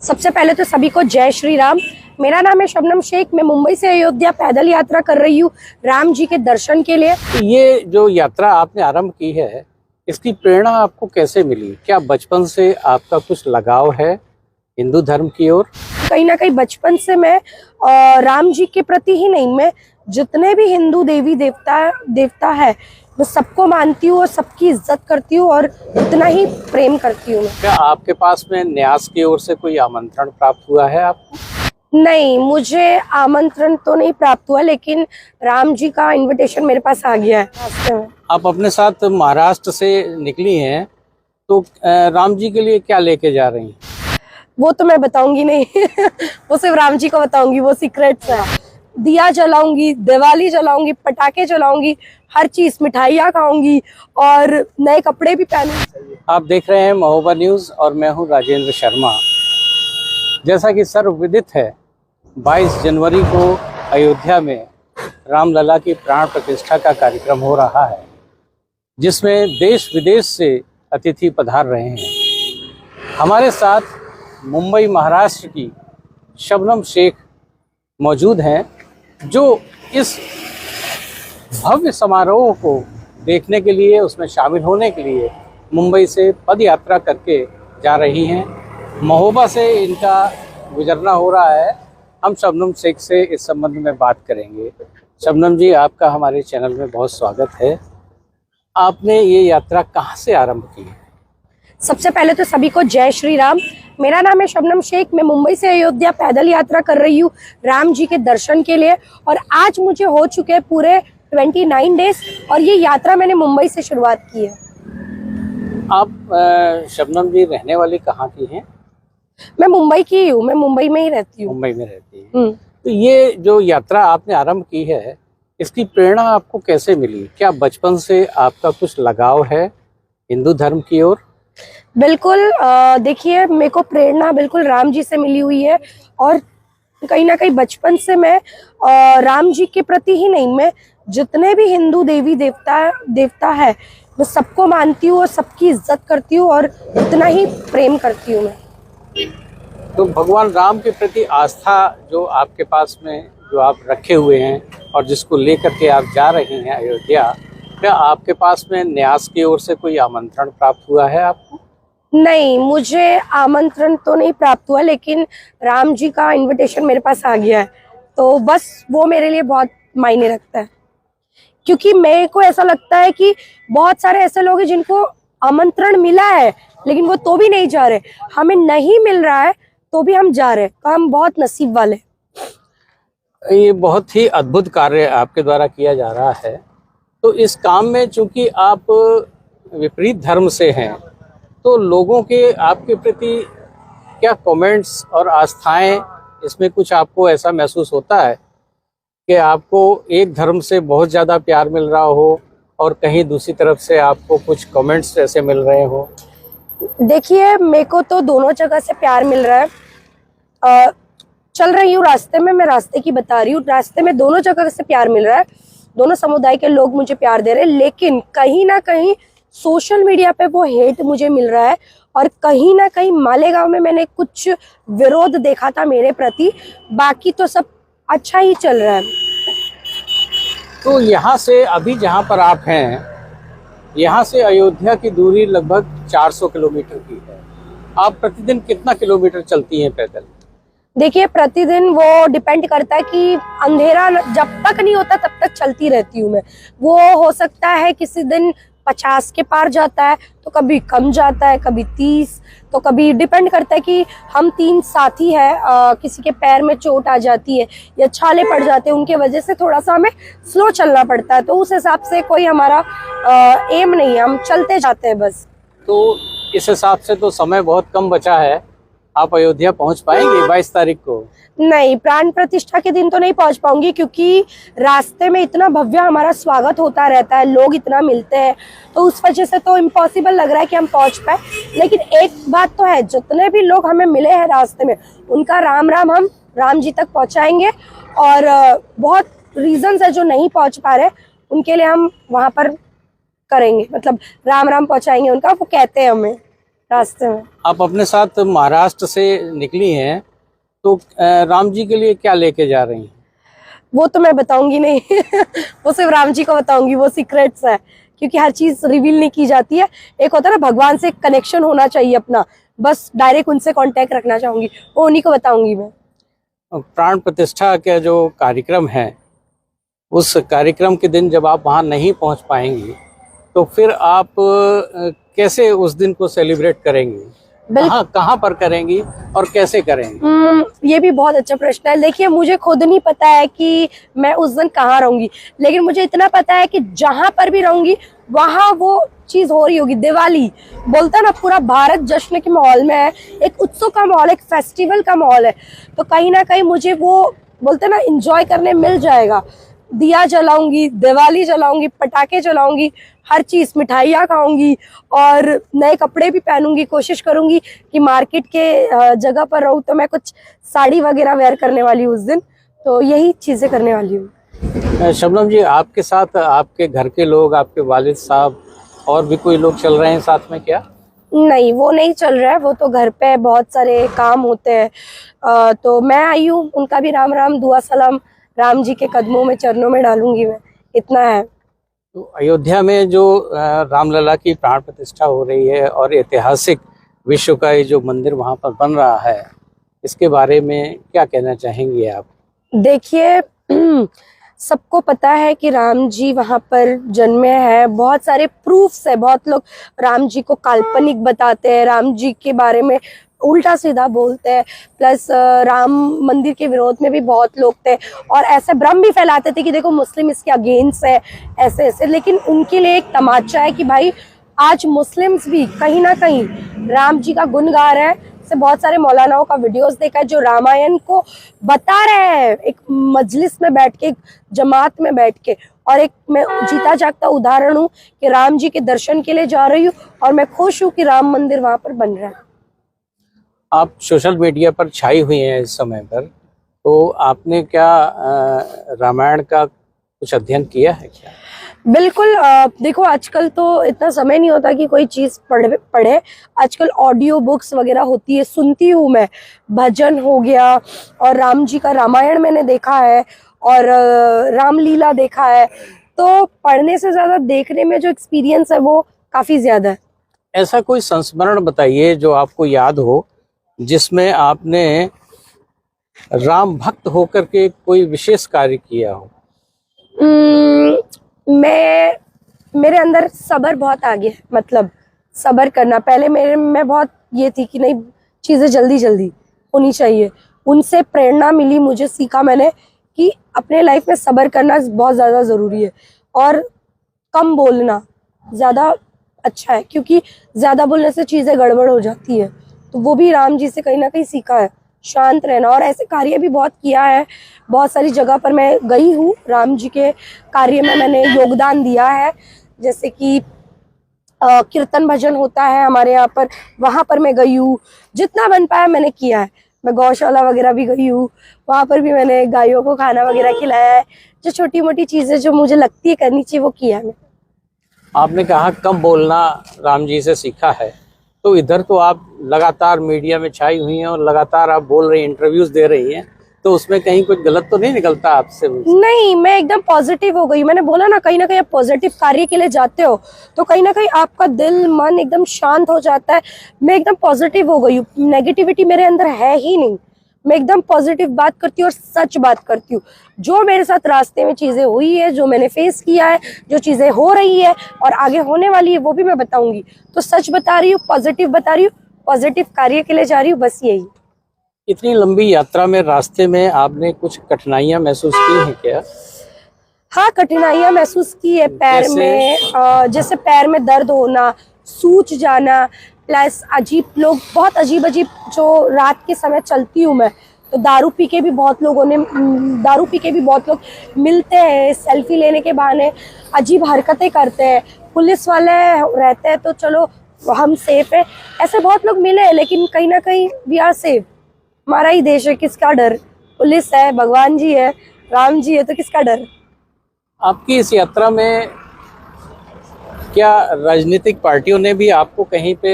सबसे पहले तो सभी को जय श्री राम। मेरा नाम है शबनम शेख। मैं मुंबई से अयोध्या पैदल यात्रा कर रही हूँ राम जी के दर्शन के लिए। ये जो यात्रा आपने आरंभ की है, इसकी प्रेरणा आपको कैसे मिली? क्या बचपन से आपका कुछ लगाव है हिंदू धर्म की ओर? कहीं ना कहीं बचपन से मैं राम जी के प्रति ही नहीं, मैं जितने भी हिंदू देवी देवता है मैं सबको मानती हूँ और सबकी इज्जत करती हूँ और इतना ही प्रेम करती हूँ। क्या आपके पास में न्यास की ओर से कोई आमंत्रण प्राप्त हुआ है आपको? नहीं, मुझे आमंत्रण तो नहीं प्राप्त हुआ, लेकिन राम जी का इनविटेशन मेरे पास आ गया है रास्ते में। आप अपने साथ महाराष्ट्र से निकली हैं, तो राम जी के लिए क्या लेके जा रही हैं? वो तो मैं बताऊंगी नहीं वो सिर्फ राम जी को बताऊंगी, वो सीक्रेट्स है। दिया जलाऊंगी, दिवाली जलाऊंगी, पटाखे जलाऊंगी, हर चीज, मिठाइयाँ खाऊंगी और नए कपड़े भी पहनूंगी। आप देख रहे हैं महोबा न्यूज और मैं हूं राजेंद्र शर्मा। जैसा कि सर्वविदित है, 22 जनवरी को अयोध्या में रामलला की प्राण प्रतिष्ठा का कार्यक्रम हो रहा है, जिसमें देश विदेश से अतिथि पधार रहे हैं। हमारे साथ मुंबई महाराष्ट्र की शबनम शेख मौजूद हैं, जो इस भव्य समारोह को देखने के लिए, उसमें शामिल होने के लिए मुंबई से पद यात्रा करके जा रही हैं। महोबा से इनका गुजरना हो रहा है। हम शबनम शेख से इस संबंध में बात करेंगे। शबनम जी, आपका हमारे चैनल में बहुत स्वागत है। आपने ये यात्रा कहाँ से आरंभ की है? सबसे पहले तो सभी को जय श्री राम। मेरा नाम है शबनम शेख। मैं मुंबई से अयोध्या पैदल यात्रा कर रही हूँ राम जी के दर्शन के लिए और आज मुझे हो चुके हैं पूरे 29 डेज और ये यात्रा मैंने मुंबई से शुरुआत की है। आप शबनम जी रहने वाली कहाँ की हैं? मैं मुंबई की ही हूँ, मैं मुंबई में ही रहती हूँ। मुंबई में रहती हैं। तो ये जो यात्रा आपने आरंभ की है, इसकी प्रेरणा आपको कैसे मिली? क्या बचपन से आपका कुछ लगाव है हिंदू धर्म की ओर? बिल्कुल, देखिए, मेरे को प्रेरणा बिल्कुल राम जी से मिली हुई है और कहीं ना कहीं बचपन से मैं राम जी के प्रति ही नहीं, मैं जितने भी हिंदू देवी देवता है मैं सबको मानती हूँ और सबकी इज्जत करती हूँ और इतना ही प्रेम करती हूँ मैं। तो भगवान राम के प्रति आस्था जो आपके पास में, जो आप रखे हुए हैं और जिसको लेकर के आप जा रही हैं अयोध्या, क्या आपके पास में न्यास की ओर से कोई आमंत्रण प्राप्त हुआ है आपको? नहीं, मुझे आमंत्रण तो नहीं प्राप्त हुआ, लेकिन राम जी का इनविटेशन मेरे पास आ गया है, तो बस वो मेरे लिए बहुत मायने रखता है। क्योंकि मेरे को ऐसा लगता है कि बहुत सारे ऐसे लोग हैं जिनको आमंत्रण मिला है लेकिन वो तो भी नहीं जा रहे। हमें नहीं मिल रहा है तो भी हम जा रहे हैं, तो हम बहुत नसीब वाले। ये बहुत ही अद्भुत कार्य आपके द्वारा किया जा रहा है। तो इस काम में चूंकि आप विपरीत धर्म से हैं, तो लोगों के आपके प्रति क्या कमेंट्स और आस्थाएं, इसमें कुछ आपको ऐसा महसूस होता है कि आपको एक धर्म से बहुत ज़्यादा प्यार मिल रहा हो और कहीं दूसरी तरफ से आपको कुछ कमेंट्स ऐसे मिल रहे हो? देखिए, मेरे को तो दोनों जगह से प्यार मिल रहा है। चल रही हूँ रास्ते में, मैं रास्ते की बता रही हूँ, रास्ते में दोनों जगह से प्यार मिल रहा है, दोनों समुदाय के लोग मुझे प्यार दे रहे हैं। लेकिन कहीं ना कहीं सोशल मीडिया पे वो हेट मुझे मिल रहा है और कहीं ना कहीं मालेगांव में मैंने कुछ विरोध देखा था मेरे प्रति। बाकी तो सब अच्छा ही चल रहा है। तो यहाँ से अभी जहाँ पर आप हैं, यहाँ से अयोध्या की दूरी लगभग 400 किलोमीटर की है। आप प्रतिदिन कितना किलोमीटर चलती हैं पैदल? देखिए, प्रतिदिन वो डिपेंड करता है कि अंधेरा जब तक नहीं होता तब तक चलती रहती हूँ मैं। वो हो सकता है किसी दिन 50 के पार जाता है, तो कभी कम जाता है, कभी 30, तो कभी डिपेंड करता है कि हम 3 साथी हैं, किसी के पैर में चोट आ जाती है या छाले पड़ जाते हैं, उनके वजह से थोड़ा सा हमें स्लो चलना पड़ता है। तो उस हिसाब से कोई हमारा एम नहीं है, हम चलते जाते हैं बस। तो इस हिसाब से तो समय बहुत कम बचा है। आप अयोध्या पहुंच पाएंगे 22 तारीख को? नहीं, प्राण प्रतिष्ठा के दिन तो नहीं पहुंच पाऊंगी, क्योंकि रास्ते में इतना भव्य हमारा स्वागत होता रहता है, लोग इतना मिलते हैं, तो उस वजह से तो इम्पॉसिबल लग रहा है कि हम पहुंच पाए। लेकिन एक बात तो है, जितने भी लोग हमें मिले हैं रास्ते में, उनका राम राम हम राम जी तक पहुंचाएंगे। और बहुत रीजंस है जो नहीं पहुंच पा रहे, उनके लिए हम वहां पर करेंगे, मतलब राम राम पहुंचाएंगे उनका, वो कहते हैं हमें। रास्ते में। आप अपने साथ महाराष्ट्र से निकली हैं, तो राम जी के लिए क्या लेके जा रही हैं? वो तो मैं बताऊंगी नहीं वो सिर्फ राम जी को बताऊंगी, वो सीक्रेट्स है, क्योंकि हर चीज रिवील नहीं की जाती है। एक होता है ना, भगवान से कनेक्शन होना चाहिए अपना, बस डायरेक्ट उनसे कांटेक्ट रखना चाहूंगी, वो उन्हीं को बताऊंगी मैं। प्राण प्रतिष्ठा का जो कार्यक्रम है, उस कार्यक्रम के दिन जब आप वहाँ नहीं पहुँच पाएंगी, तो फिर आप कैसे उस दिन को सेलिब्रेट करेंगी? कहाँ पर करेंगी और कैसे करेंगी? ये भी बहुत अच्छा प्रश्न है। देखिए, मुझे खुद नहीं पता है कि मैं उस दिन कहाँ रहूंगी, लेकिन मुझे इतना पता है कि जहां पर भी रहूंगी वहां वो चीज हो रही होगी। दिवाली बोलता ना, पूरा भारत जश्न के माहौल में है, एक उत्सव का माहौल, एक फेस्टिवल का माहौल है, तो कहीं ना कहीं मुझे वो बोलते ना एंजॉय करने मिल जाएगा। दिया जलाऊंगी, दिवाली जलाऊंगी, पटाखे जलाऊंगी, हर चीज, मिठाइयाँ खाऊंगी और नए कपड़े भी पहनूंगी। कोशिश करूंगी कि मार्केट के जगह पर रहूं तो मैं कुछ साड़ी वगैरह वेयर करने वाली हूँ उस दिन, तो यही चीजें करने वाली हूँ। शबनम जी, आपके साथ आपके घर के लोग, आपके वालिद साहब और भी कोई लोग चल रहे हैं साथ में क्या? नहीं, वो नहीं चल रहा है, वो तो घर पे बहुत सारे काम होते हैं। तो मैं आई हूँ, उनका भी राम राम दुआ सलाम राम जी के कदमों में, चरणों में डालूंगी मैं, इतना है। तो अयोध्या में जो रामलला की प्राण प्रतिष्ठा हो रही है और ऐतिहासिक विश्व का ये जो मंदिर वहाँ पर बन रहा है, इसके बारे में क्या कहना चाहेंगे आप? देखिए, सबको पता है कि राम जी वहाँ पर जन्मे हैं, बहुत सारे प्रूफ्स है। बहुत लोग राम जी को काल्पनिक बताते हैं, राम जी के बारे में उल्टा सीधा बोलते हैं, प्लस राम मंदिर के विरोध में भी बहुत लोग थे और ऐसे भ्रम भी फैलाते थे कि देखो मुस्लिम इसके अगेंस्ट है, ऐसे ऐसे। लेकिन उनके लिए एक तमाचा है कि भाई आज मुस्लिम्स भी कहीं ना कहीं राम जी का गुण गा रहे हैं। से बहुत सारे मौलानाओं का वीडियोस देखा है जो रामायण को बता रहे हैं, एक मजलिस में बैठ के, एक जमात में बैठ के। और एक मैं जीता जागता उदाहरण हूँ कि राम जी के दर्शन के लिए जा रही हूँ और मैं खुश हूँ कि राम मंदिर वहां पर बन रहा है। आप सोशल मीडिया पर छाई हुई हैं इस समय पर, तो आपने क्या रामायण का कुछ अध्ययन किया है क्या? बिल्कुल। देखो, आजकल तो इतना समय नहीं होता कि कोई चीज़ पढ़े। आजकल ऑडियो बुक्स वगैरह होती है, सुनती हूँ मैं। भजन हो गया और राम जी का रामायण मैंने देखा है और रामलीला देखा है, तो पढ़ने से ज़्यादा देखने में जो एक्सपीरियंस है वो काफ़ी ज़्यादा है। ऐसा कोई संस्मरण बताइए जो आपको याद हो, जिसमें आपने राम भक्त होकर के कोई विशेष कार्य किया हो। मेरे अंदर सब्र बहुत आ गया, मतलब सब्र करना। पहले मेरे में बहुत ये थी कि नहीं, चीज़ें जल्दी जल्दी होनी चाहिए। उनसे प्रेरणा मिली, मुझे सीखा मैंने कि अपने लाइफ में सब्र करना बहुत ज़्यादा ज़रूरी है और कम बोलना ज़्यादा अच्छा है, क्योंकि ज़्यादा बोलने से चीज़ें गड़बड़ हो जाती है। तो वो भी राम जी से कहीं ना कहीं सीखा है, शांत रहना। और ऐसे कार्य भी बहुत किया है, बहुत सारी जगह पर मैं गई हूँ, राम जी के कार्य में मैंने योगदान दिया है। जैसे कि कीर्तन भजन होता है हमारे यहाँ पर, वहाँ पर मैं गई हूँ, जितना बन पाया मैंने किया है। मैं गौशाला वगैरह भी गई हूँ, वहाँ पर भी मैंने गायों को खाना वगैरह खिलाया है। जो छोटी मोटी चीज़ें जो मुझे लगती है करनी चाहिए वो किया है। आपने कहा कम बोलना राम जी से सीखा है, तो इधर तो आप लगातार मीडिया में छाई हुई हैं और लगातार आप बोल रही हैं, इंटरव्यूज दे रही हैं, तो उसमें कहीं कुछ गलत तो नहीं निकलता आपसे? नहीं, मैं एकदम पॉजिटिव हो गई। मैंने बोला ना, कहीं ना कहीं आप पॉजिटिव कार्य के लिए जाते हो तो कहीं ना कहीं आपका दिल मन एकदम शांत हो जाता है। मैं एकदम पॉजिटिव हो गई हूँ, नेगेटिविटी मेरे अंदर है ही नहीं। मैं एकदम पॉजिटिव बात करती हूँ और सच बात करती हूँ। जो मेरे साथ रास्ते में चीज़ें हुई है, जो मैंने फेस किया है, जो चीज़ें हो रही है और आगे होने वाली है, वो भी मैं बताऊंगी। तो सच बता रही हूँ, पॉजिटिव बता रही हूँ, पॉजिटिव कार्य के लिए जा रही हूँ, बस यही। इतनी लंबी यात्रा में रास्ते में आपने कुछ कठिनाइयां महसूस की हैं क्या? हाँ, कठिनाइयां महसूस की है पैर में। जैसे पैर में दर्द होना, सूज जाना, प्लस लोग बहुत अजीब अजीब, जो रात के समय चलती हूँ मैं, तो दारू पी के भी बहुत लोग मिलते हैं, सेल्फी लेने के बहाने अजीब हरकतें करते हैं। पुलिस वाले रहते हैं तो चलो हम सेफ है, ऐसे बहुत लोग मिले हैं, लेकिन कहीं ना कहीं वी आर सेफ। हमारा ही देश है, किसका डर? पुलिस है, भगवान जी है, राम जी है, तो किसका डर? आपकी इस यात्रा में क्या राजनीतिक पार्टियों ने भी आपको कहीं पे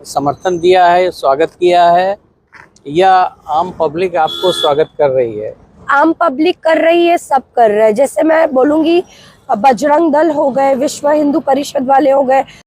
समर्थन दिया है, स्वागत किया है, या आम पब्लिक आपको स्वागत कर रही है? आम पब्लिक कर रही है, सब कर रहे हैं। जैसे मैं बोलूंगी, बजरंग दल हो गए, विश्व हिंदू परिषद वाले हो गए,